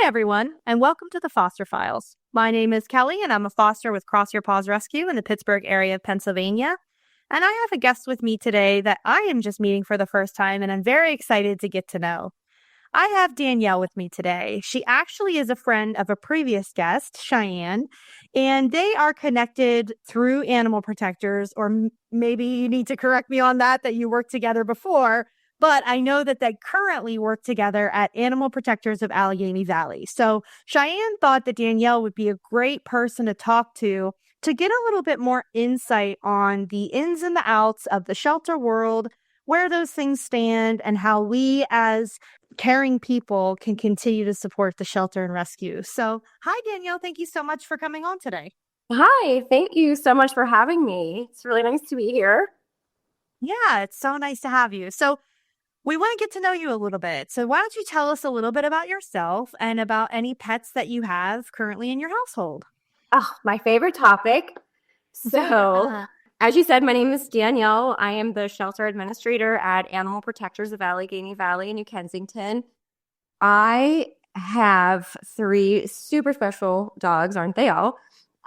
Hi, everyone, and welcome to the Foster Files. My name is Kelly, and I'm a foster with Cross Your Paws Rescue in the Pittsburgh area of Pennsylvania. And I have a guest with me today that I am just meeting for the first time, and I'm very excited to get to know. I have Danielle with me today. She actually is a friend of a previous guest, Cheyenne, and they are connected through animal protectors, or maybe you need to correct me on that you worked together before. But I know that they currently work together at Animal Protectors of Allegheny Valley. So Cheyenne thought that Danielle would be a great person to talk to get a little bit more insight on the ins and the outs of the shelter world, where those things stand, and how we as caring people can continue to support the shelter and rescue. So, hi, Danielle. Thank you so much for coming on today. Hi, thank you so much for having me. It's really nice to be here. Yeah, it's so nice to have you. So, we want to get to know you a little bit. So, why don't you tell us a little bit about yourself and about any pets that you have currently in your household? Oh, my favorite topic. So, as you said, my name is Danielle. I am the shelter administrator at Animal Protectors of Allegheny Valley in New Kensington. I have three super special dogs, aren't they all?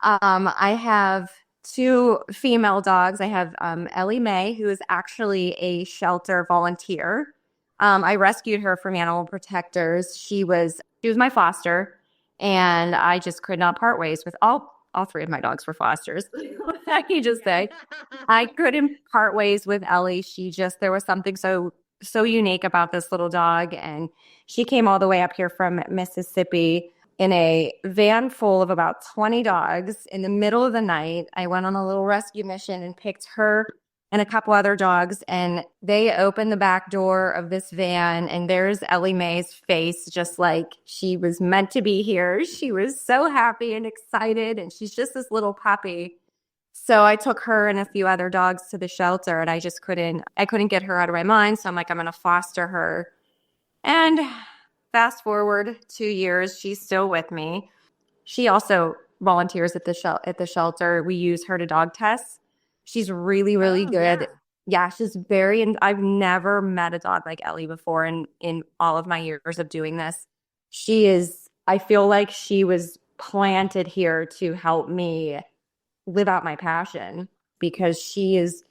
I have two female dogs. I have Ellie Mae, who is actually a shelter volunteer. I rescued her from Animal Protectors. She was my foster, and I just could not part ways with all three of my dogs were fosters. I can just say I couldn't part ways with Ellie. There was something so unique about this little dog, and she came all the way up here from Mississippi in a van full of about 20 dogs in the middle of the night. I went on a little rescue mission and picked her and a couple other dogs, and they opened the back door of this van, and there's Ellie Mae's face, just like she was meant to be here. She was so happy and excited, and she's just this little puppy. So I took her and a few other dogs to the shelter, and I couldn't get her out of my mind. So I'm like, I'm going to foster her. And fast forward 2 years, she's still with me. She also volunteers at the shelter. We use her to dog test. She's really, really good. Yeah, and I've never met a dog like Ellie before in all of my years of doing this. I feel like she was planted here to help me live out my passion because she's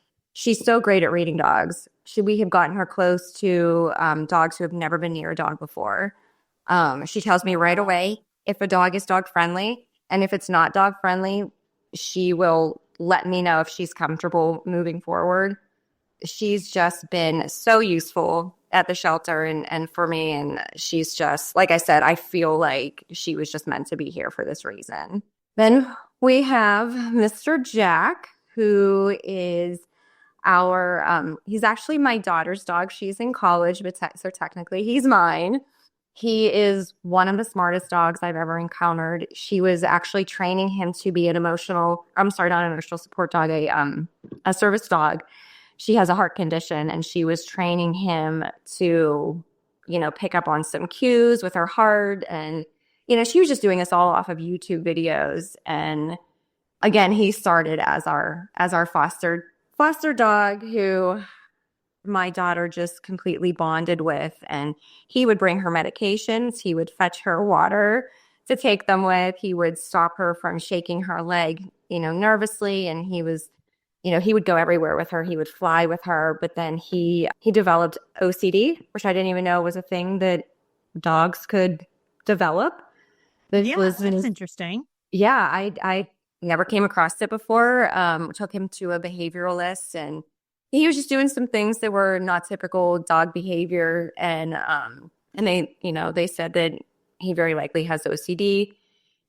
so great at reading dogs. We have gotten her close to dogs who have never been near a dog before. She tells me right away if a dog is dog friendly, and if it's not dog friendly, she will let me know if she's comfortable moving forward. She's just been so useful at the shelter and for me. And she's just, like I said, I feel like she was just meant to be here for this reason. Then we have Mr. Jack, who is he's actually my daughter's dog. She's in college, but so technically he's mine. He is one of the smartest dogs I've ever encountered. She was actually training him to be not an emotional support dog, a service dog. She has a heart condition, and she was training him to, pick up on some cues with her heart. And, she was just doing this all off of YouTube videos. And again, he started as our foster dog who my daughter just completely bonded with, and he would bring her medications. He would fetch her water to take them with. He would stop her from shaking her leg, nervously. And he would go everywhere with her. He would fly with her. But then he developed OCD, which I didn't even know was a thing that dogs could develop. That's interesting. Yeah, I never came across it before. Took him to a behavioralist, and he was just doing some things that were not typical dog behavior. And they said that he very likely has OCD.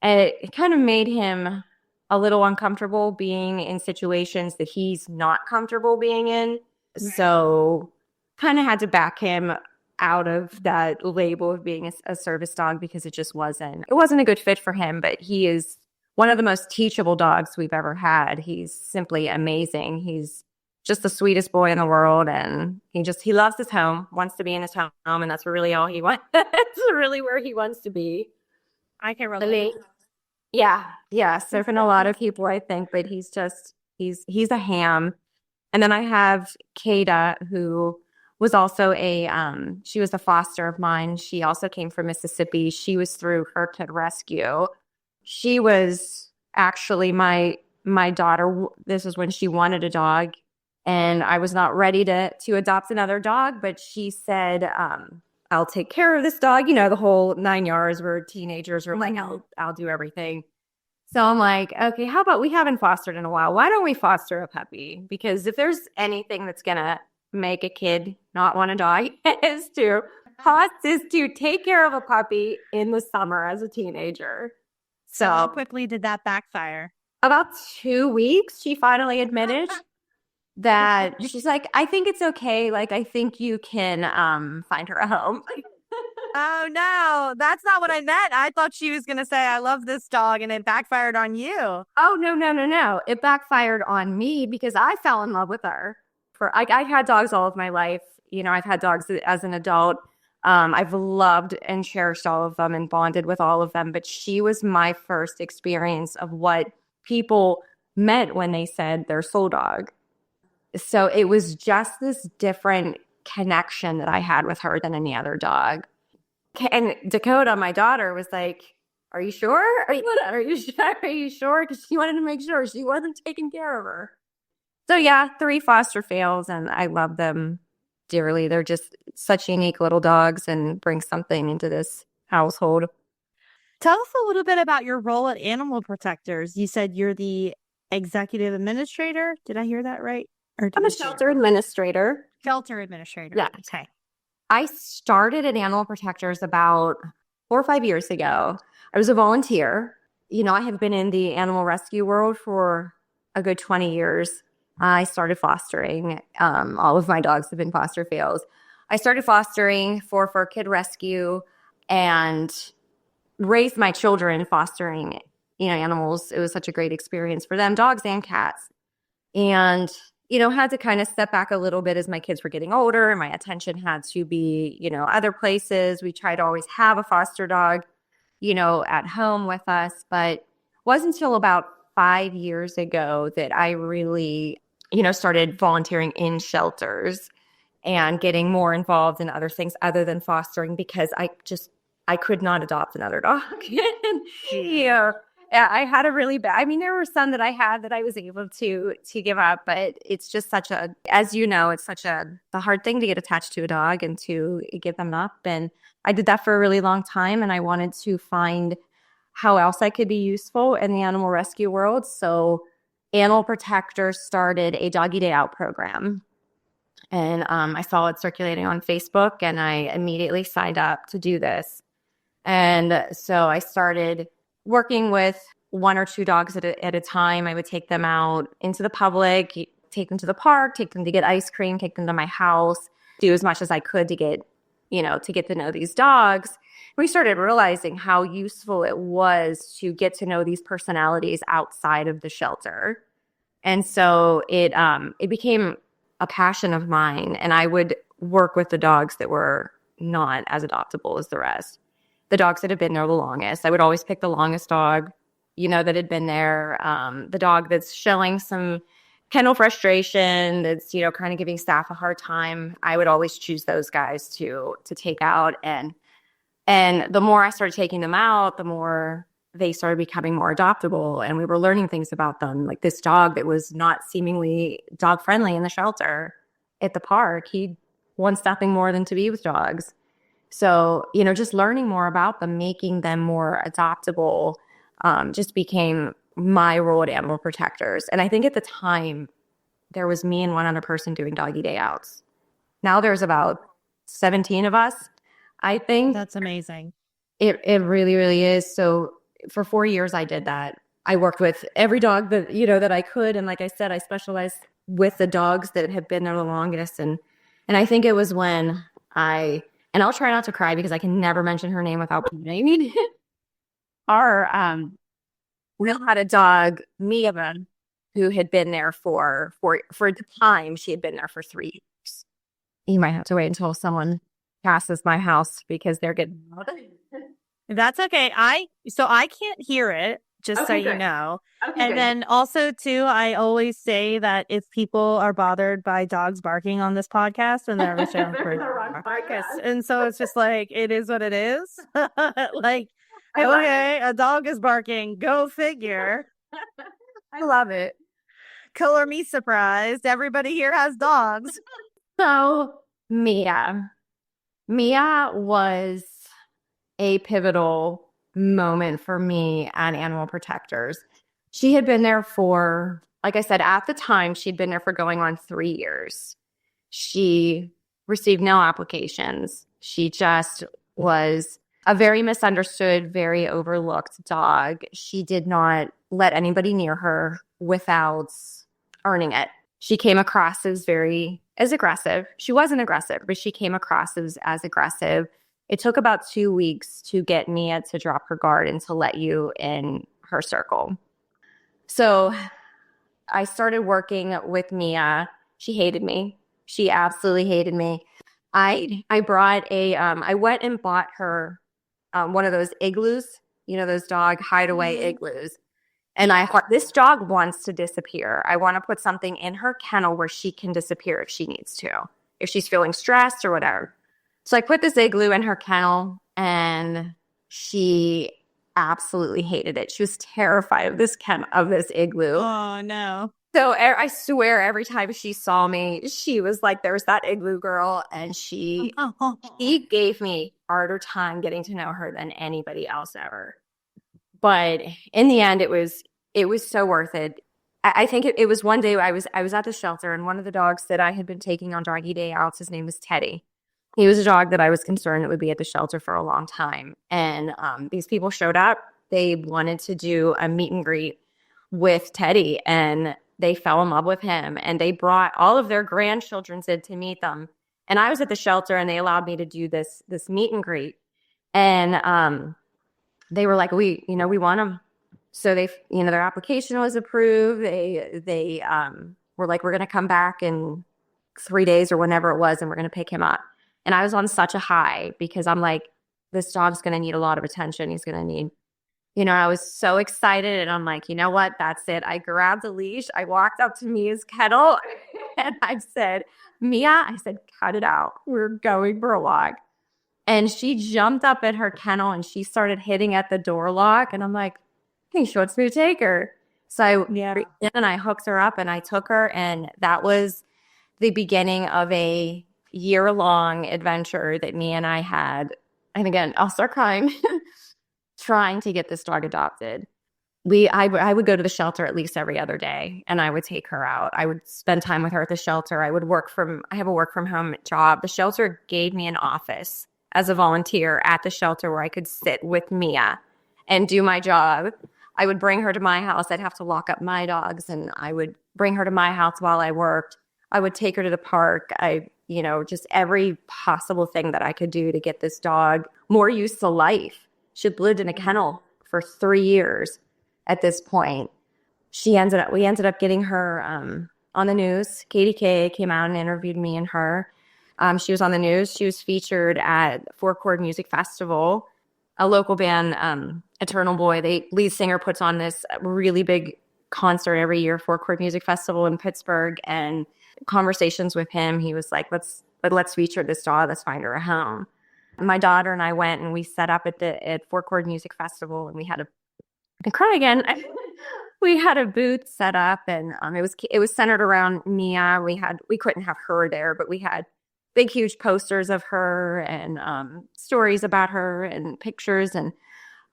And it kind of made him a little uncomfortable being in situations that he's not comfortable being in. Right. So kind of had to back him out of that label of being a service dog because it wasn't a good fit for him. But he is one of the most teachable dogs we've ever had. He's simply amazing. He's just the sweetest boy in the world, and he loves his home, wants to be in his home, and that's really all he wants. That's really where he wants to be. I can relate. Yeah. Serving a lot of people, I think, but he's a ham. And then I have Kada, who was also she was a foster of mine. She also came from Mississippi. She was through her kid rescue. She was actually my daughter. This was when she wanted a dog, and I was not ready to adopt another dog, but she said, I'll take care of this dog. The whole 9 yards. We're teenagers. We're like, I'll do everything. So I'm like, okay, how about we haven't fostered in a while? Why don't we foster a puppy? Because if there's anything that's going to make a kid not want to die is to take care of a puppy in the summer as a teenager. So how quickly did that backfire? About 2 weeks, she finally admitted that she's like, I think it's okay. Like, I think you can find her a home. Oh, no, that's not what I meant. I thought she was going to say, I love this dog, and it backfired on you. Oh, no. It backfired on me because I fell in love with her. I had dogs all of my life. I've had dogs as an adult. I've loved and cherished all of them and bonded with all of them. But she was my first experience of what people meant when they said their soul dog. So it was just this different connection that I had with her than any other dog. And Dakota, my daughter, was like, are you sure? Are you sure? Because she wanted to make sure she wasn't taking care of her. So yeah, 3 foster fails, and I love them dearly. They're just such unique little dogs and bring something into this household. Tell us a little bit about your role at Animal Protectors. You said you're the executive administrator. Did I hear that right? I'm a shelter administrator. Shelter administrator. Yeah. Okay. I started at Animal Protectors about 4 or 5 years ago. I was a volunteer. I have been in the animal rescue world for a good 20 years. I started fostering. All of my dogs have been foster fails. I started fostering for kid rescue and raised my children fostering, animals. It was such a great experience for them, dogs and cats. And had to kind of step back a little bit as my kids were getting older and my attention had to be, other places. We tried to always have a foster dog, at home with us. But it wasn't until about 5 years ago that I really, started volunteering in shelters and getting more involved in other things other than fostering because I could not adopt another dog. Yeah, I had a really bad, there were some that I had that I was able to give up, but it's just as it's such the hard thing to get attached to a dog and to give them up. And I did that for a really long time, and I wanted to find how else I could be useful in the animal rescue world. So Animal Protectors started a doggy day out program. And I saw it circulating on Facebook, and I immediately signed up to do this. And so I started working with 1 or 2 dogs at a time. I would take them out into the public, take them to the park, take them to get ice cream, take them to my house, do as much as I could to get to know these dogs. We started realizing how useful it was to get to know these personalities outside of the shelter. And so it became a passion of mine, and I would work with the dogs that were not as adoptable as the rest. The dogs that had been there the longest. I would always pick the longest dog, that had been there. The dog that's showing some kennel frustration, that's, kind of giving staff a hard time. I would always choose those guys to take out. And the more I started taking them out, the more they started becoming more adoptable. And we were learning things about them. Like this dog that was not seemingly dog friendly in the shelter at the park. He wants nothing more than to be with dogs. So, just learning more about them, making them more adoptable, just became my role at Animal Protectors. And I think at the time, there was me and one other person doing doggy day outs. Now there's about 17 of us, I think. That's amazing. It really, really is. So for 4 years, I did that. I worked with every dog that, that I could. And like I said, I specialized with the dogs that have been there the longest. And I think it was when and I'll try not to cry because I can never mention her name without naming it. We had a dog, Mia, who had been there for the time. She had been there for 3 years. You might have to wait until someone passes my house because they're getting loud. That's okay. So I can't hear it. just so Okay, you good. know. Okay, And good. then also too, I always say that if people are bothered by dogs barking on this podcast, then they're listening They're for in the wrong podcast. and so it's just like it is what it is. Like, I love okay, a dog is barking. Go figure. I love it. Color me surprised. Everybody here has dogs. So, Mia. Mia was a pivotal moment for me at Animal Protectors. She had been there for, like I said, at the time, she'd been there for going on 3 years. She received no applications. She just was a very misunderstood, very overlooked dog. She did not let anybody near her without earning it. She came across as aggressive. She wasn't aggressive, but she came across as aggressive. It took about 2 weeks to get Mia to drop her guard and to let you in her circle. So I started working with Mia. She hated me. She absolutely hated me. I brought I went and bought her one of those igloos, those dog hideaway igloos. And I thought, this dog wants to disappear. I want to put something in her kennel where she can disappear if she needs to, if she's feeling stressed or whatever. So I put this igloo in her kennel, and she absolutely hated it. She was terrified of this igloo. Oh no. So I swear every time she saw me, she was like, there's that igloo girl. And she gave me harder time getting to know her than anybody else ever. But in the end, it was so worth it. I think it was one day I was at the shelter, and one of the dogs that I had been taking on doggy day outs, his name was Teddy. He was a dog that I was concerned that would be at the shelter for a long time. And these people showed up. They wanted to do a meet and greet with Teddy, and they fell in love with him. And they brought all of their grandchildren in to meet them. And I was at the shelter, and they allowed me to do this meet and greet. And they were like, we want them. So they, their application was approved. They were like, we're going to come back in 3 days or whenever it was, and we're going to pick him up. And I was on such a high because I'm like, this dog's going to need a lot of attention. He's going to need, I was so excited, and I'm like, you know what? That's it. I grabbed the leash. I walked up to Mia's kennel and I said, Mia, I said, cut it out. We're going for a walk. And she jumped up in her kennel and she started hitting at the door lock. And I'm like, hey, she wants me to take her. So I reached in and I hooked her up and I took her. And that was the beginning of a year-long adventure that Mia and I had. And again, I'll start crying, trying to get this dog adopted. I would go to the shelter at least every other day, and I would take her out. I would spend time with her at the shelter. I have a work from home job. The shelter gave me an office as a volunteer at the shelter where I could sit with Mia and do my job. I would bring her to my house. I'd have to lock up my dogs, and I would bring her to my house while I worked. I would take her to the park. Just every possible thing that I could do to get this dog more used to life. She'd lived in a kennel for 3 years at this point. We ended up getting her on the news. KDK came out and interviewed me and her. She was on the news. She was featured at Four Chord Music Festival, a local band, Eternal Boy. The lead singer puts on this really big concert every year, Four Chord Music Festival in Pittsburgh. And conversations with him, he was like, let's feature this dog. Let's find her a home. My daughter and I went and we set up at Four Chord Music Festival, and we had I cry again. We had a booth set up, and it was centered around Mia. We couldn't have her there, but we had big, huge posters of her and stories about her and pictures. And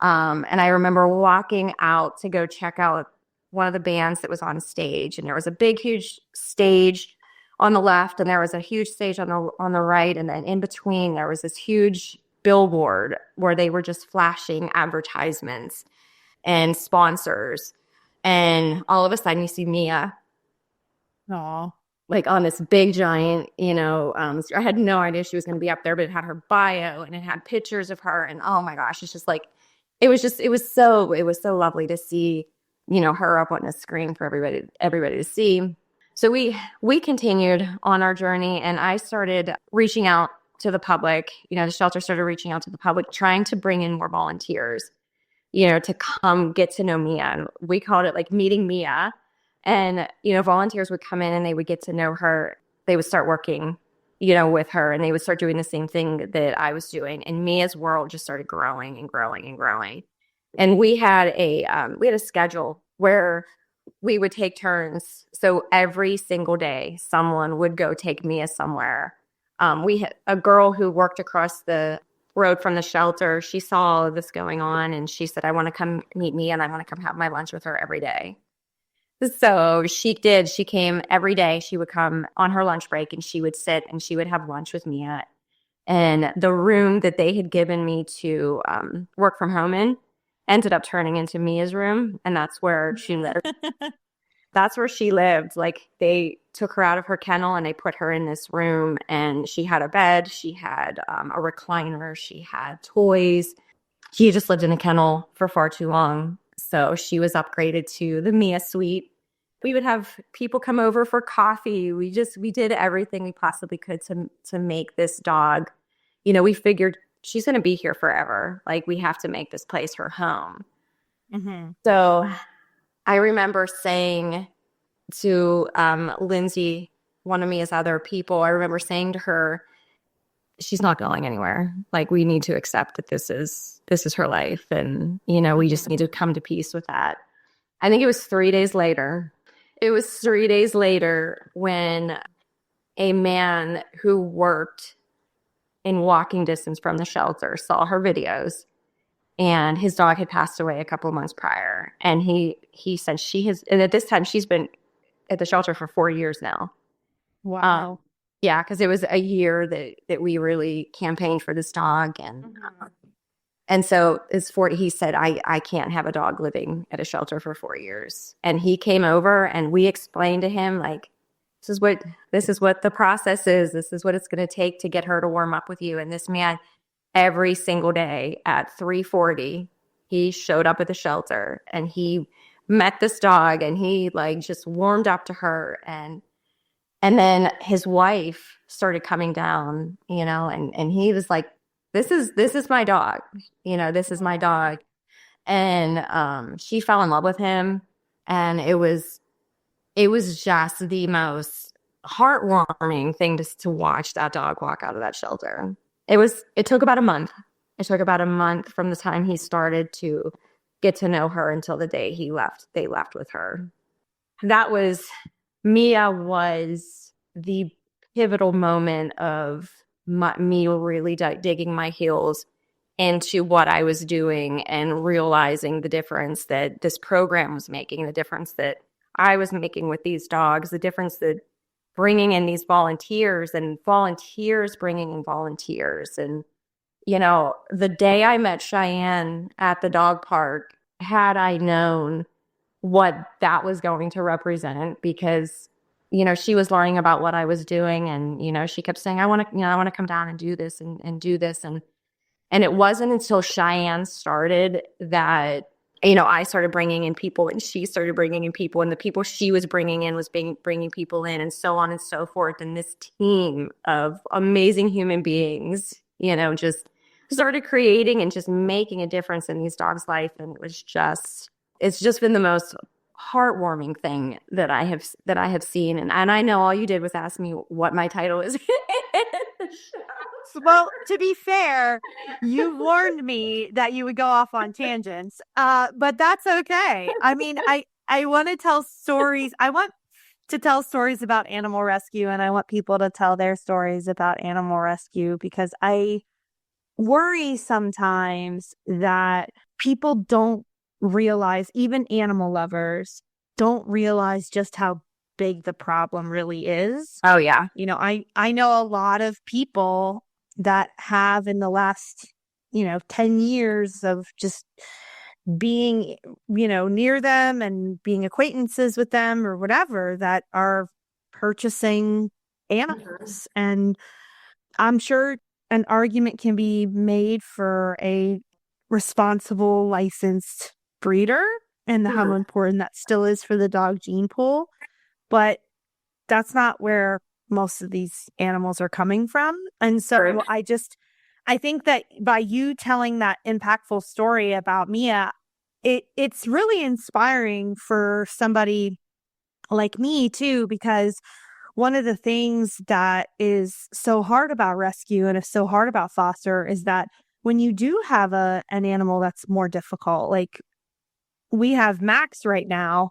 I remember walking out to go check out one of the bands that was on stage, and there was a big, huge stage on the left, and there was a huge stage on the right, and then in between there was this huge billboard where they were just flashing advertisements and sponsors. And all of a sudden you see Mia. Aww. Like on this big giant, I had no idea she was going to be up there, but it had her bio and it had pictures of her. And oh my gosh, it's just like, it was so lovely to see, her up on the screen for everybody to see. So we continued on our journey, and I started reaching out to the public. The shelter started reaching out to the public, trying to bring in more volunteers. to come get to know Mia. And we called it like meeting Mia. And, volunteers would come in and they would get to know her. They would start working, with her, and they would start doing the same thing that I was doing. And Mia's world just started growing and growing and growing. And we had a schedule where we would take turns. So every single day, someone would go take Mia somewhere. We had a girl who worked across the road from the shelter. She saw all of this going on, and she said, I want to come meet Mia, and I want to come have my lunch with her every day. So she did. She came every day. She would come on her lunch break, and she would sit and she would have lunch with Mia. And the room that they had given me to work from home in ended up turning into Mia's room, and that's where she lived. That's where she lived. Like, they took her out of her kennel and they put her in this room, and she had a bed, she had a recliner, she had toys. She just lived in a kennel for far too long. So she was upgraded to the Mia suite. We would have people come over for coffee. We did everything we possibly could to make this dog. We figured she's going to be here forever. Like, we have to make this place her home. Mm-hmm. So I remember saying to Lindsay, one of Mia's other people, I remember saying to her, she's not going anywhere. Like, we need to accept that this is her life. And, we just need to come to peace with that. I think it was 3 days later. It was 3 days later when a man who worked in walking distance from the shelter saw her videos, and his dog had passed away a couple of months prior. And he said and at this time she's been at the shelter for 4 years now. Wow. Yeah, because it was a year that we really campaigned for this dog. And so he said, I can't have a dog living at a shelter for 4 years. And he came over and we explained to him, like, this is what the process is. This is what it's going to take to get her to warm up with you. And this man, every single day at 3:40, he showed up at the shelter and he met this dog, and he like just warmed up to her. And then his wife started coming down, and he was like, this is my dog. This is my dog. And she fell in love with him. And it was just the most heartwarming thing to watch that dog walk out of that shelter. It took about a month. It took about a month from the time he started to get to know her until the day they left with her. Mia was the pivotal moment of me really digging my heels into what I was doing and realizing the difference that this program was making, the difference that I was making with these dogs, the difference that bringing in these volunteers and volunteers bringing in volunteers. And, the day I met Cheyenne at the dog park, had I known what that was going to represent, because she was learning about what I was doing, and she kept saying, I want to come down and do this and do this. And it wasn't until Cheyenne started that, I started bringing in people, and she started bringing in people, and the people she was bringing in was bringing people in, and so on and so forth. And this team of amazing human beings, just started creating and just making a difference in these dogs' life. And it's just been the most heartwarming thing that I have seen. And I know all you did was ask me what my title is. Well, to be fair, you warned me that you would go off on tangents, but that's okay. I mean, I want to tell stories. I want to tell stories about animal rescue, and I want people to tell their stories about animal rescue, because I worry sometimes that people don't realize, even animal lovers don't realize just how big the problem really is. Oh, yeah. I know a lot of people that have, in the last, 10 years of just being, near them and being acquaintances with them or whatever, that are purchasing animals. And I'm sure an argument can be made for a responsible, licensed breeder and how important that still is for the dog gene pool. But that's not where most of these animals are coming from. And so I think that by you telling that impactful story about Mia, it's really inspiring for somebody like me too, because one of the things that is so hard about rescue and is so hard about foster is that when you do have an animal that's more difficult, like we have Max right now,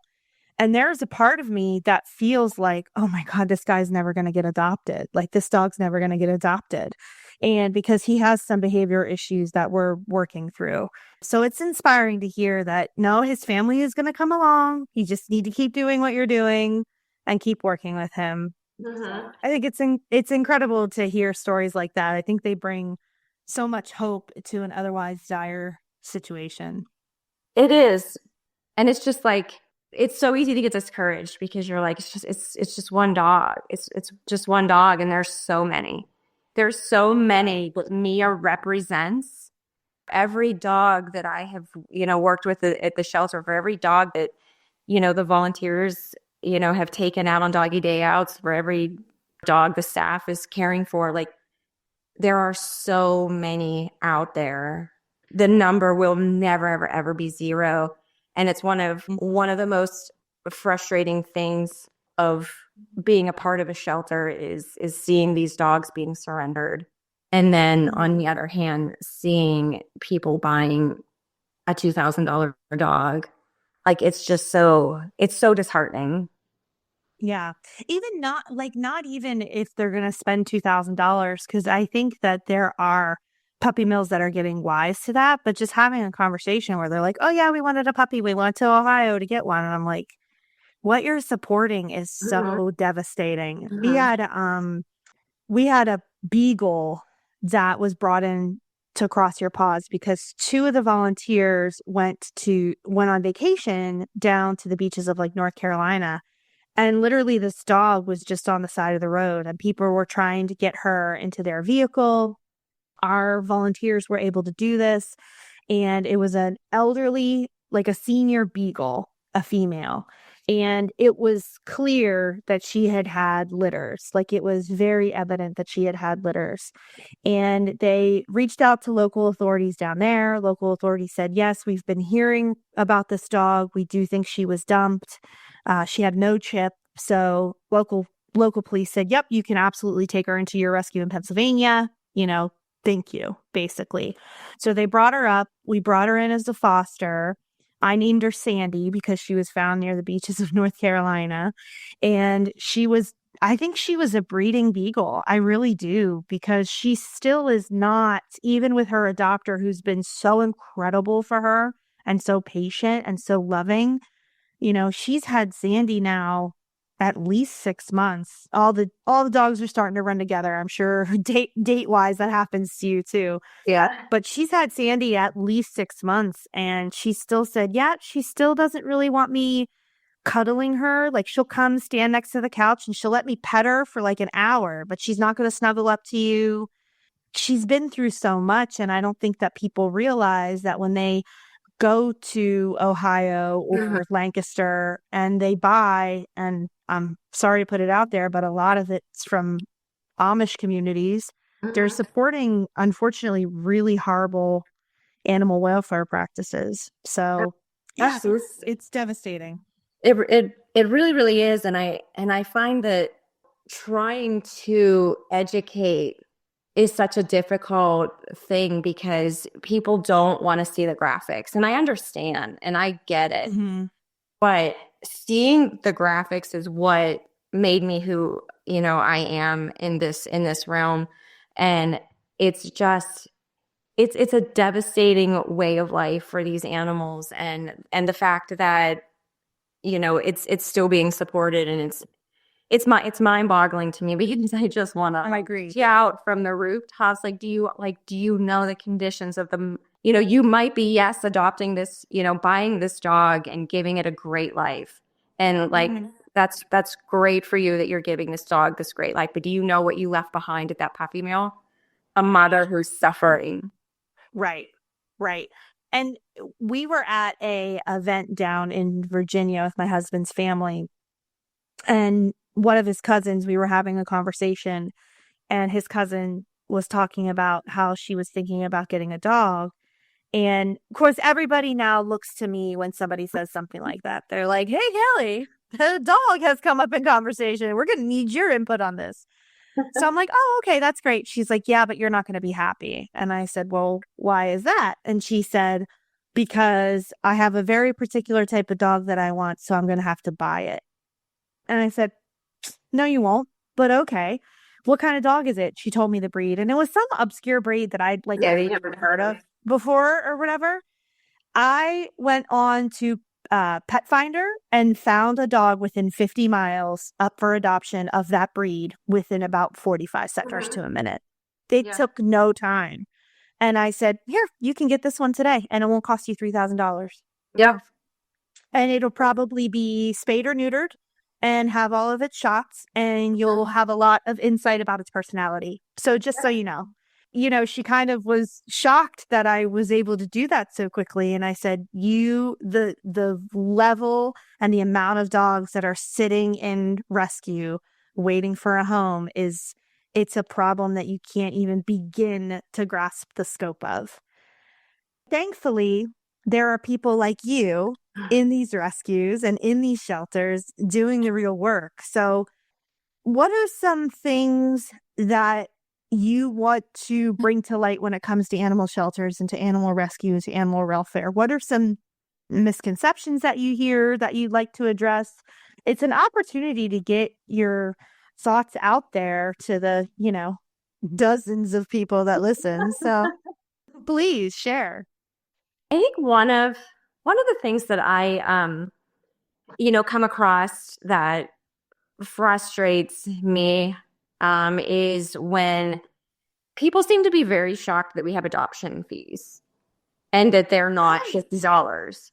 and there's a part of me that feels like, oh my God, this guy's never going to get adopted. Like this dog's never going to get adopted. And because he has some behavior issues that we're working through. So it's inspiring to hear that no, his family is going to come along. You just need to keep doing what you're doing and keep working with him. Mhm. I think it's incredible to hear stories like that. I think they bring so much hope to an otherwise dire situation. It is. And it's just like, it's so easy to get discouraged because you're like, it's just one dog. It's just one dog. And there's so many. There's so many what Mia represents. Every dog that I have, worked with at the shelter, for every dog that, the volunteers, have taken out on doggy day outs, for every dog the staff is caring for, like there are so many out there. The number will never, ever, ever be zero. And it's one of the most frustrating things of being a part of a shelter is seeing these dogs being surrendered. And then on the other hand, seeing people buying a $2,000 dog. Like it's so disheartening. Yeah. Even not even if they're going to spend $2,000, because I think that there are puppy mills that are getting wise to that, but just having a conversation where they're like, oh yeah, we wanted a puppy. We went to Ohio to get one. And I'm like, what you're supporting is Mhm. so devastating. Mhm. We had a beagle that was brought in to Cross Your Paws because two of the volunteers went on vacation down to the beaches of like North Carolina. And literally this dog was just on the side of the road and people were trying to get her into their vehicle. Our volunteers were able to do this. And it was an elderly, like a senior beagle, a female. And it was clear that she had had litters. Like it was very evident that she had had litters. And they reached out to local authorities down there. Local authorities said, yes, we've been hearing about this dog. We do think she was dumped. She had no chip. So local police said, yep, you can absolutely take her into your rescue in Pennsylvania. Thank you, basically. So they brought her up. We brought her in as a foster. I named her Sandy because she was found near the beaches of North Carolina. And I think she was a breeding beagle. I really do, because she still is not, even with her adopter who's been so incredible for her and so patient and so loving. She's had Sandy now at least 6 months. All the dogs are starting to run together. I'm sure date wise that happens to you too. Yeah. But she's had Sandy at least 6 months, and she still said, yeah, she still doesn't really want me cuddling her. Like she'll come stand next to the couch and she'll let me pet her for like an hour, but she's not going to snuggle up to you. She's been through so much, and I don't think that people realize that when they go to Ohio Mhm. or Lancaster and they buy, and I'm sorry to put it out there, but a lot of it's from Amish communities. They're Mhm. supporting, unfortunately, really horrible animal welfare practices. So yeah, That's so it's devastating. it really really is, and I find that trying to educate is such a difficult thing because people don't want to see the graphics, and I understand and I get it, Hmm. but seeing the graphics is what made me who I am in this realm. And it's just it's a devastating way of life for these animals, and the fact that it's still being supported, and it's mind-boggling to me because I just want I to agree. shout from the rooftops, like, do you know the conditions of the, you might be, yes, adopting this, buying this dog and giving it a great life. And like, Mhm. that's great for you that you're giving this dog this great life. But do you know what you left behind at that puppy mill? A mother who's suffering. Right. Right. And we were at a event down in Virginia with my husband's family, and one of his cousins, we were having a conversation, and his cousin was talking about how she was thinking about getting a dog. And of course, everybody now looks to me when somebody says something like that. They're like, hey, Kelly, the dog has come up in conversation. We're going to need your input on this. So I'm like, oh, okay, that's great. She's like, yeah, but you're not going to be happy. And I said, well, why is that? And she said, because I have a very particular type of dog that I want, so I'm going to have to buy it. And I said, no, you won't, but okay. What kind of dog is it? She told me the breed, and it was some obscure breed that I'd never heard of before or whatever. I went on to Pet Finder and found a dog within 50 miles up for adoption of that breed within about 45 seconds to a minute. It took no time. And I said, here, you can get this one today, and it won't cost you $3,000. Yeah. And it'll probably be spayed or neutered and have all of its shots, and you'll have a lot of insight about its personality. So just so you know, she kind of was shocked that I was able to do that so quickly. And I said, the level and the amount of dogs that are sitting in rescue waiting for a home it's a problem that you can't even begin to grasp the scope of. Thankfully, there are people like you in these rescues and in these shelters doing the real work. So what are some things that you want to bring to light when it comes to animal shelters and to animal rescue and to animal welfare? What are some misconceptions that you hear that you'd like to address? It's an opportunity to get your thoughts out there to the, dozens of people that listen. So please share. I think one of the things that I come across that frustrates me is when people seem to be very shocked that we have adoption fees and that they're not $50.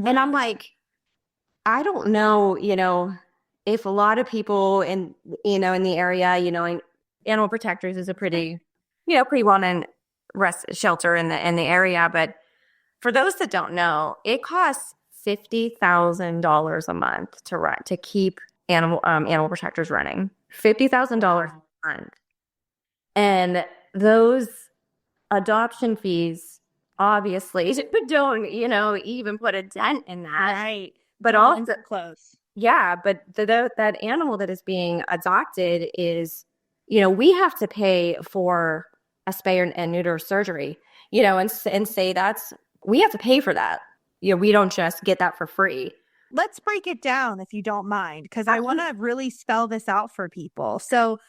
And I'm like, I don't know, if a lot of people in the area, Animal Protectors is a pretty well-known shelter in the area. But for those that don't know, it costs $50,000 a month to keep Animal Protectors running. $50,000 a month. And those adoption fees obviously don't, even put a dent in that. Right. But also close. Yeah, but that animal that is being adopted is, we have to pay for a spay and neuter surgery, and say we have to pay for that. We don't just get that for free. Let's break it down if you don't mind, because I want to really spell this out for people. So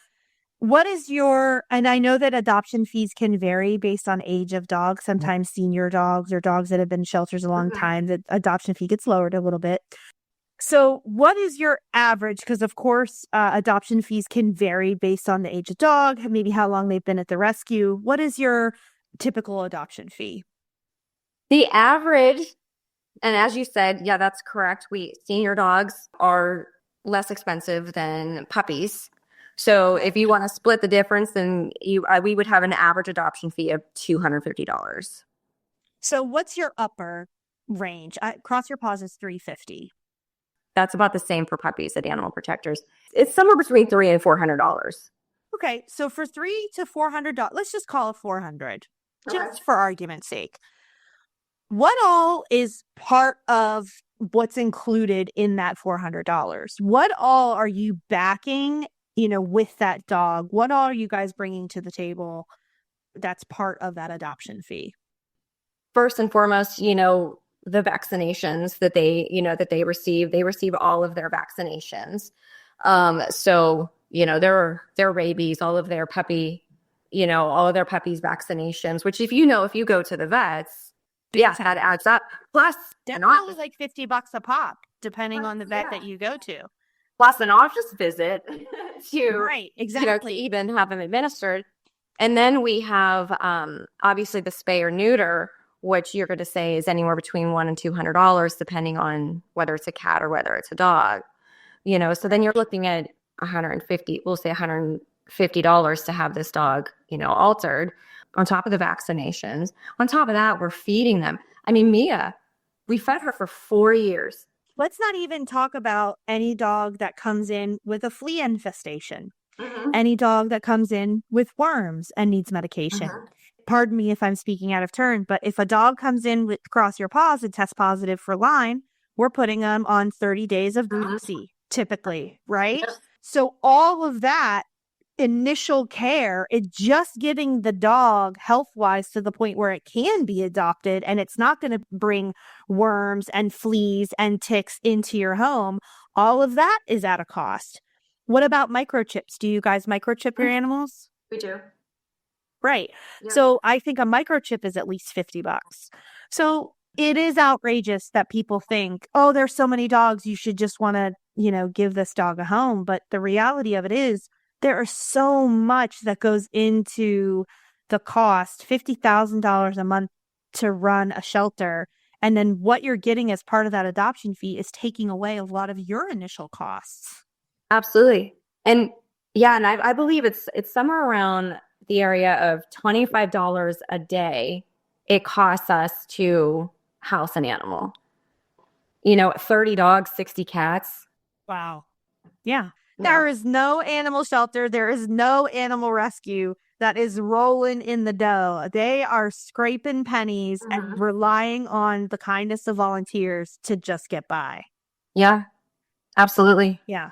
what is and I know that adoption fees can vary based on age of dog. Sometimes senior dogs or dogs that have been in shelters a long time, the adoption fee gets lowered a little bit. So what is your average? Because, of course, adoption fees can vary based on the age of dog, maybe how long they've been at the rescue. What is your typical adoption fee? The average, and as you said, yeah, that's correct. Senior dogs are less expensive than puppies. So if you want to split the difference, then we would have an average adoption fee of $250. So what's your upper range? Cross Your Paws is $350. That's about the same for puppies at Animal Protectors. It's somewhere between $300 and $400. Okay, so for $300 to $400, let's just call it $400, just for argument's sake. What all is part of what's included in that $400? What all are you backing, with that dog? What all are you guys bringing to the table that's part of that adoption fee? First and foremost, the vaccinations that they receive all of their vaccinations. So, their rabies, all of their puppies vaccinations, which if you go to the vets, yeah, that adds up. Plus, definitely like $50 a pop, depending on the vet that you go to. Plus an office visit to, right, exactly. To even have them administered. And then we have, obviously the spay or neuter, which you're going to say is anywhere between $100 and $200, depending on whether it's a cat or whether it's a dog. So then you're looking at $150 to have this dog, altered, on top of the vaccinations. On top of that, we're feeding them. I mean, Mia, we fed her for 4 years. Let's not even talk about any dog that comes in with a flea infestation. Any dog that comes in with worms and needs medication. pardon me if I'm speaking out of turn, but if a dog comes in with Cross Your Paws and tests positive for Lyme, we're putting them on 30 days of doxy, typically, right? So all of that initial care, it's just getting the dog health wise to the point where it can be adopted and it's not going to bring worms and fleas and ticks into your home. All of that is at a cost. What about microchips? Do you guys microchip your animals? We do. Right. Yeah. So I think a microchip is at least $50. So it is outrageous that people think, oh, there's so many dogs, you should just want to, give this dog a home. But the reality of it is there is so much that goes into the cost, $50,000 a month to run a shelter. And then what you're getting as part of that adoption fee is taking away a lot of your initial costs. Absolutely. And yeah, and I believe it's somewhere around the area of $25 a day it costs us to house an animal. 30 dogs, 60 cats. Wow. Yeah. No. There is no animal shelter. There is no animal rescue that is rolling in the dough. They are scraping pennies and relying on the kindness of volunteers to just get by. Yeah, absolutely. Yeah.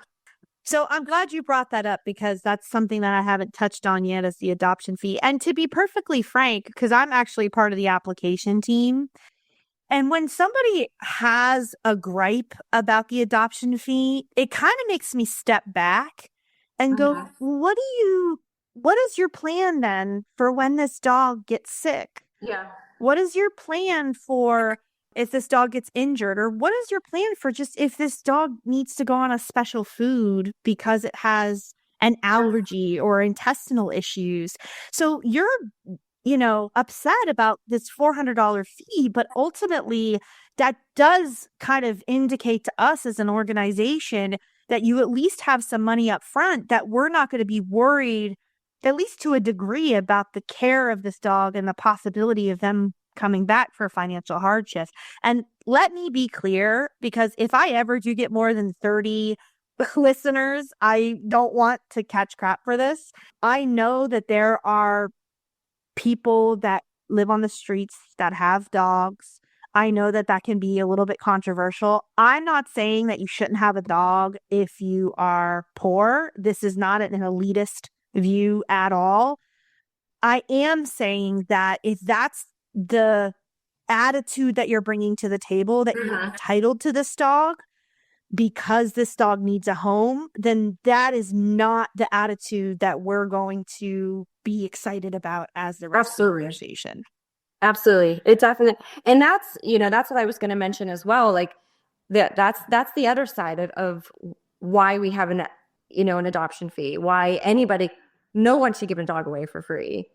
So I'm glad you brought that up because that's something that I haven't touched on yet is the adoption fee. And to be perfectly frank, because I'm actually part of the application team, and when somebody has a gripe about the adoption fee, it kind of makes me step back and go, what is your plan then for when this dog gets sick? Yeah. What is your plan for if this dog gets injured? Or what is your plan for just if this dog needs to go on a special food because it has an allergy or intestinal issues? So you're upset about this $400 fee, but ultimately that does kind of indicate to us as an organization that you at least have some money up front that we're not going to be worried, at least to a degree, about the care of this dog and the possibility of them coming back for financial hardship. And let me be clear, because if I ever do get more than 30 listeners, I don't want to catch crap for this. I know that there are people that live on the streets that have dogs. I know that can be a little bit controversial. I'm not saying that you shouldn't have a dog if you are poor. This is not an elitist view at all. I am saying that if that's the attitude that you're bringing to the table, that you're entitled to this dog because this dog needs a home, then that is not the attitude that we're going to be excited about as the rest of the organization. Absolutely. It definitely, and that's what I was going to mention as well. Like that's the other side of why we have an adoption fee, why no one should give a dog away for free.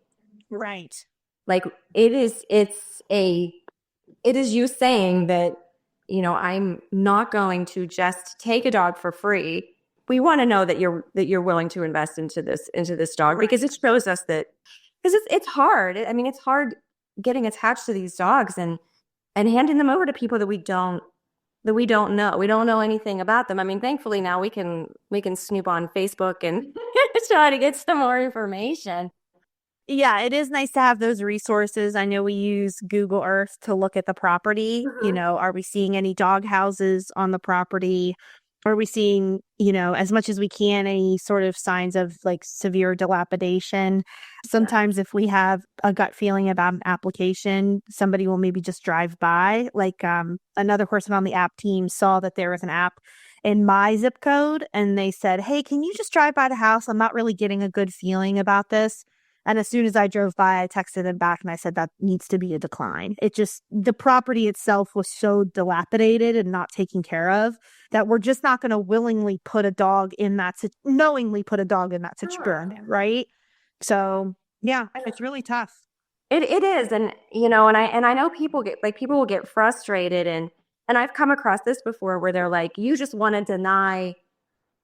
Right. Like it is you saying that, I'm not going to just take a dog for free. We want to know that you're willing to invest into this dog, because it shows us that, because it's hard. I mean, it's hard getting attached to these dogs and handing them over to people that we don't know. We don't know anything about them. I mean, thankfully now we can snoop on Facebook and try to get some more information. Yeah, it is nice to have those resources. I know we use Google Earth to look at the property. Are we seeing any dog houses on the property? Are we seeing, as much as we can, any sort of signs of like severe dilapidation? Sometimes if we have a gut feeling about an application, somebody will maybe just drive by. Like another person on the app team saw that there was an app in my zip code and they said, hey, can you just drive by the house? I'm not really getting a good feeling about this. And as soon as I drove by, I texted them back and I said that needs to be a decline. The property itself was so dilapidated and not taken care of that we're just not going to knowingly put a dog in that situation, right? So yeah, it's really tough. It is, and I know people will get frustrated, and I've come across this before where they're like, you just want to deny,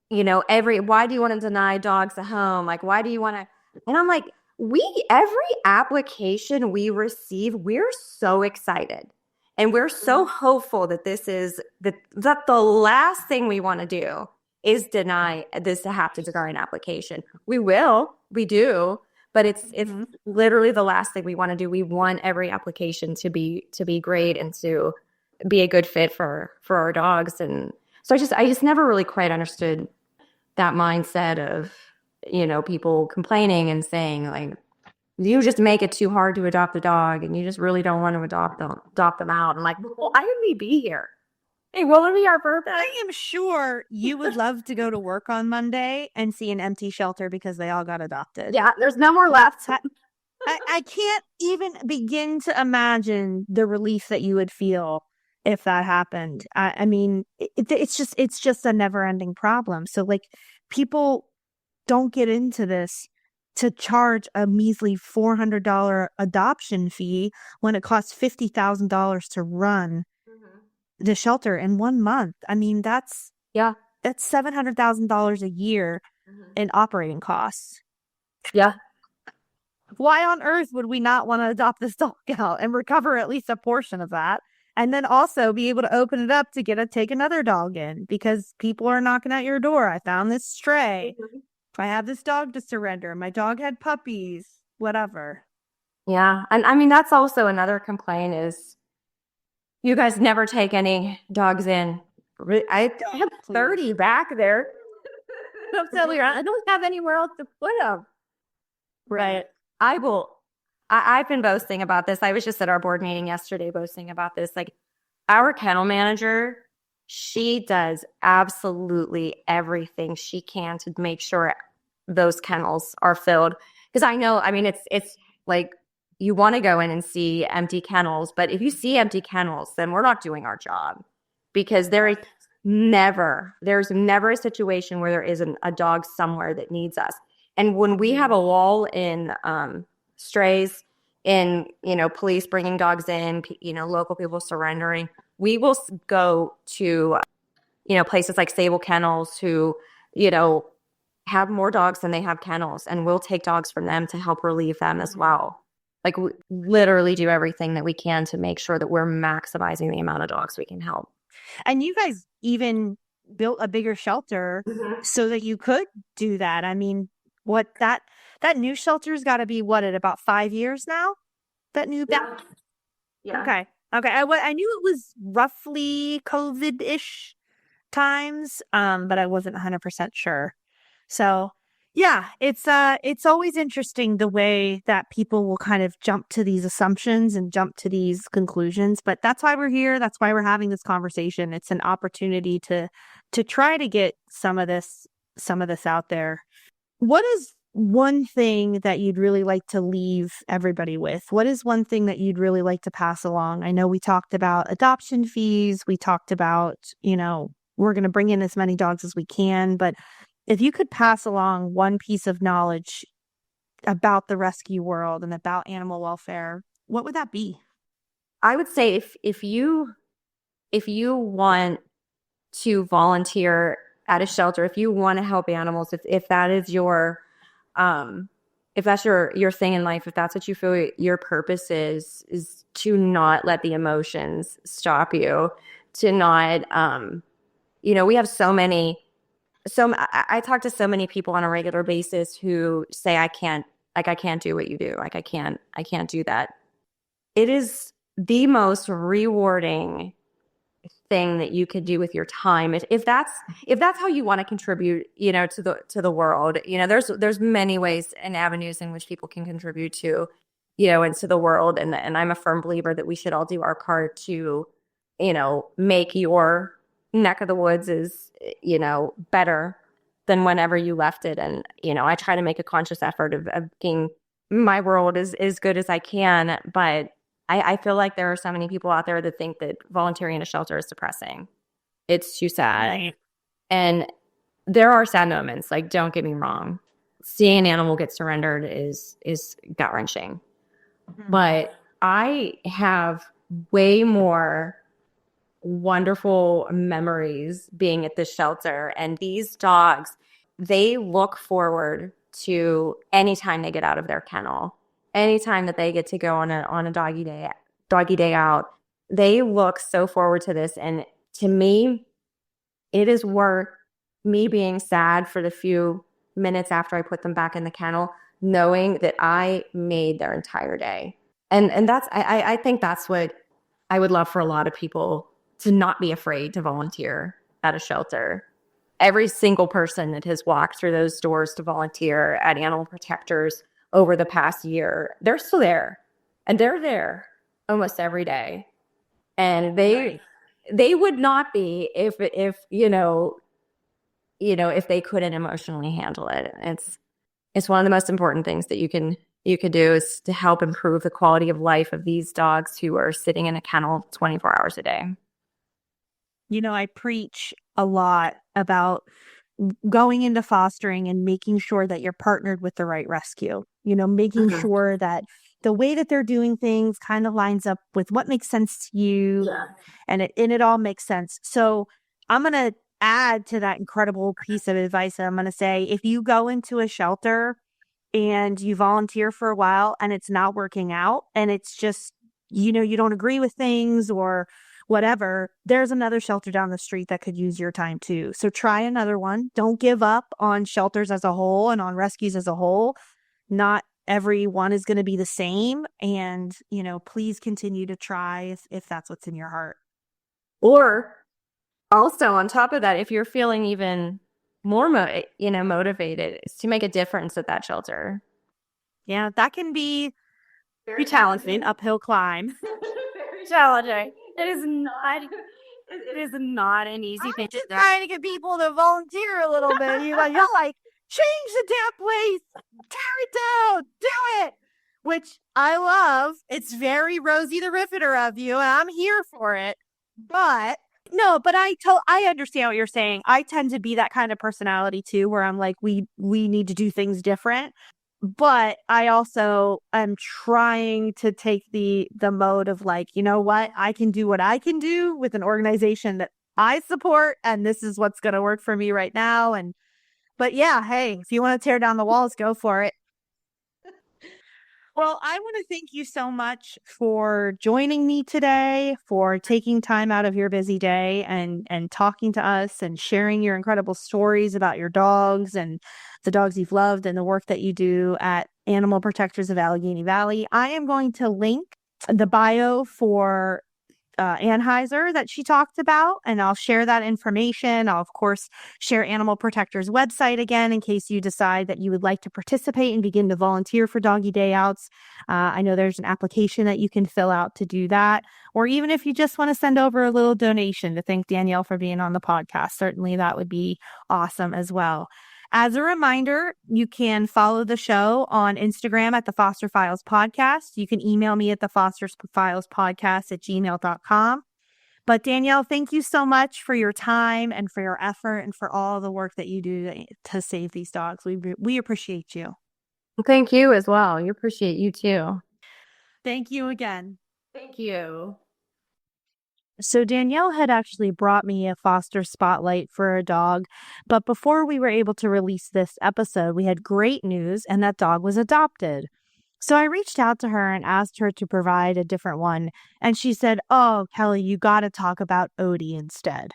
why do you want to deny dogs a home? Like, why do you want to? And I'm like, every application we receive, we're so excited and we're so hopeful that that the last thing we want to do is deny an application. We do, but it's Mhm. literally the last thing we want to do. We want every application to be great and to be a good fit for our dogs. And so I just never really quite understood that mindset of, people complaining and saying like, you just make it too hard to adopt a dog and you just really don't want to adopt them out. I'm like, well, why would we be here? Hey, what would be our purpose? I am sure you would love to go to work on Monday and see an empty shelter because they all got adopted. Yeah, there's no more left. I can't even begin to imagine the relief that you would feel if that happened. I mean, it's just a never ending problem. So like people don't get into this to charge a measly $400 adoption fee when it costs $50,000 to run the shelter in 1 month. I mean, that's Yeah. $700,000 a year in operating costs. Yeah. Why on earth would we not want to adopt this dog out and recover at least a portion of that? And then also be able to open it up to take another dog in because people are knocking at your door. I found this stray. I have this dog to surrender. My dog had puppies, whatever. Yeah. And I mean, that's also another complaint is you guys never take any dogs in. I have 30 back there. I'm telling you, I don't have anywhere else to put them. Right. I've been boasting about this. I was just at our board meeting yesterday boasting about this. Like our kennel manager, she does absolutely everything she can to make sure those kennels are filled. Because I know, I mean, it's like you want to go in and see empty kennels, but if you see empty kennels, then we're not doing our job because there's never a situation where there isn't a dog somewhere that needs us. And when we have a lull in strays, in police bringing dogs in, local people surrendering, we will go to places like Sable Kennels who have more dogs than they have kennels, and we'll take dogs from them to help relieve them as well. Like we literally do everything that we can to make sure that we're maximizing the amount of dogs we can help. And you guys even built a bigger shelter so that you could do that. I mean, what that new shelter's got to be at about 5 years now? That new Yeah. Okay. I knew it was roughly COVID-ish times, but I wasn't 100% sure. So, yeah, it's always interesting the way that people will kind of jump to these assumptions and jump to these conclusions, but that's why we're here. That's why we're having this conversation. It's an opportunity to try to get some of this out there. What is one thing that you'd really like to leave everybody with? What is one thing that you'd really like to pass along? I know we talked about adoption fees. We talked about, we're going to bring in as many dogs as we can. But if you could pass along one piece of knowledge about the rescue world and about animal welfare, what would that be? I would say if you want to volunteer at a shelter, if you want to help animals, if that is your if that's your thing in life, if that's what you feel your purpose is to not let the emotions stop you, to not we have I talk to so many people on a regular basis who say I can't do what you do, like I can't do that. It is the most rewarding thing that you could do with your time if that's how you want to contribute to the world. There's many ways and avenues in which people can contribute to into the world, and I'm a firm believer that we should all do our part to make your neck of the woods is better than whenever you left it. And I try to make a conscious effort of making my world as good as I can, but I feel like there are so many people out there that think that volunteering in a shelter is depressing. It's too sad. Right. And there are sad moments, like don't get me wrong. Seeing an animal get surrendered is gut-wrenching. Mm-hmm. But I have way more wonderful memories being at this shelter. And these dogs, they look forward to any time they get out of their kennel. Anytime that they get to go on a doggy day out, they look so forward to this. And to me, it is worth me being sad for the few minutes after I put them back in the kennel, knowing that I made their entire day. And that's, I think that's what I would love for a lot of people, to not be afraid to volunteer at a shelter. Every single person that has walked through those doors to volunteer at Animal Protectors over the past year, they're still there, and they're there almost every day. And they would not be if if they couldn't emotionally handle it. It's one of the most important things that you could do, is to help improve the quality of life of these dogs who are sitting in a kennel 24 hours a day. I preach a lot about going into fostering and making sure that you're partnered with the right rescue, making sure that the way that they're doing things kind of lines up with what makes sense to you. Yeah. And it all makes sense. So I'm going to add to that incredible piece of advice. I'm going to say, if you go into a shelter and you volunteer for a while and it's not working out, and it's just, you don't agree with things or whatever, there's another shelter down the street that could use your time too. So try another one. Don't give up on shelters as a whole and on rescues as a whole. Not everyone is going to be the same. And, please continue to try if that's what's in your heart. Or also, on top of that, if you're feeling even more motivated, is to make a difference at that shelter. Yeah, that can be very challenging, uphill climb. Very challenging. It is not an easy thing. Just trying to get people to volunteer a little bit. You're like, change the damn place, tear it down, do it. Which I love. It's very Rosie the Riveter of you, and I'm here for it. But no, but I understand what you're saying. I tend to be that kind of personality too, where I'm like, we need to do things different. But I also am trying to take the mode of like, you know what? I can do what I can do with an organization that I support, and this is what's going to work for me right now. But yeah, hey, if you want to tear down the walls, go for it. Well, I want to thank you so much for joining me today, for taking time out of your busy day and talking to us and sharing your incredible stories about your dogs and the dogs you've loved and the work that you do at Animal Protectors of Allegheny Valley. I am going to link the bio for Anheuser that she talked about, and I'll share that information. I'll, of course, share Animal Protectors website again in case you decide that you would like to participate and begin to volunteer for doggy day outs. I know there's an application that you can fill out to do that, or even if you just want to send over a little donation to thank Danielle for being on the podcast, certainly that would be awesome as well. As a reminder, you can follow the show on Instagram at the Foster Files Podcast. You can email me at the fosterfilespodcast@gmail.com. But Danielle, thank you so much for your time and for your effort and for all the work that you do to save these dogs. We appreciate you. Thank you as well. You appreciate you too. Thank you again. Thank you. So Danielle had actually brought me a foster spotlight for a dog, but before we were able to release this episode, we had great news, and that dog was adopted. So I reached out to her and asked her to provide a different one, and she said, "Oh, Kelly, you got to talk about Odie instead."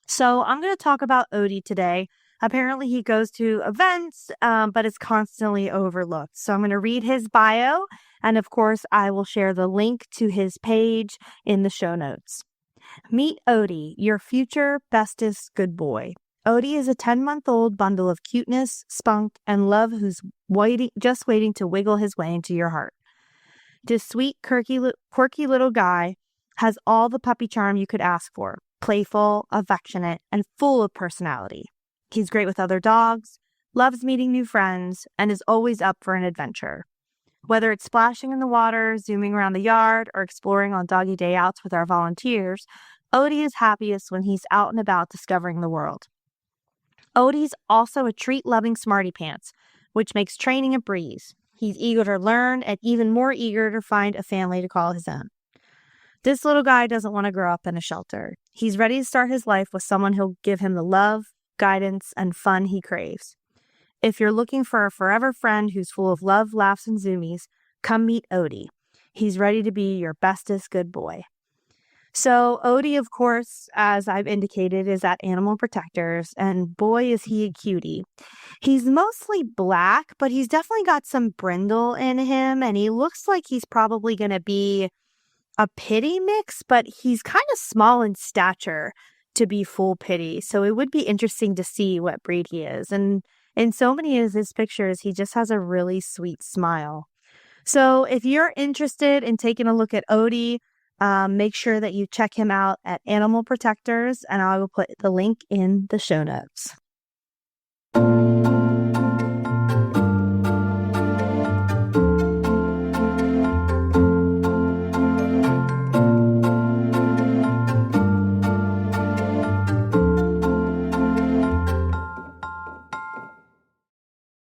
So I'm going to talk about Odie today. Apparently he goes to events, but is constantly overlooked. So I'm going to read his bio, and of course, I will share the link to his page in the show notes. Meet Odie, your future bestest good boy. Odie is a 10-month-old bundle of cuteness, spunk, and love who's just waiting to wiggle his way into your heart. This sweet, quirky little guy has all the puppy charm you could ask for. Playful, affectionate, and full of personality. He's great with other dogs, loves meeting new friends, and is always up for an adventure. Whether it's splashing in the water, zooming around the yard, or exploring on doggy day outs with our volunteers, Odie is happiest when he's out and about discovering the world. Odie's also a treat-loving smarty pants, which makes training a breeze. He's eager to learn and even more eager to find a family to call his own. This little guy doesn't want to grow up in a shelter. He's ready to start his life with someone who'll give him the love, guidance, and fun he craves. If you're looking for a forever friend who's full of love, laughs, and zoomies, come meet Odie. He's ready to be your bestest good boy. So Odie, of course, as I've indicated, is at Animal Protectors, and boy, is he a cutie. He's mostly black, but he's definitely got some brindle in him, and he looks like he's probably going to be a pitty mix, but he's kind of small in stature to be full pitty. So it would be interesting to see what breed he is. And in so many of his pictures, he just has a really sweet smile. So if you're interested in taking a look at Odie, make sure that you check him out at Animal Protectors, and I will put the link in the show notes.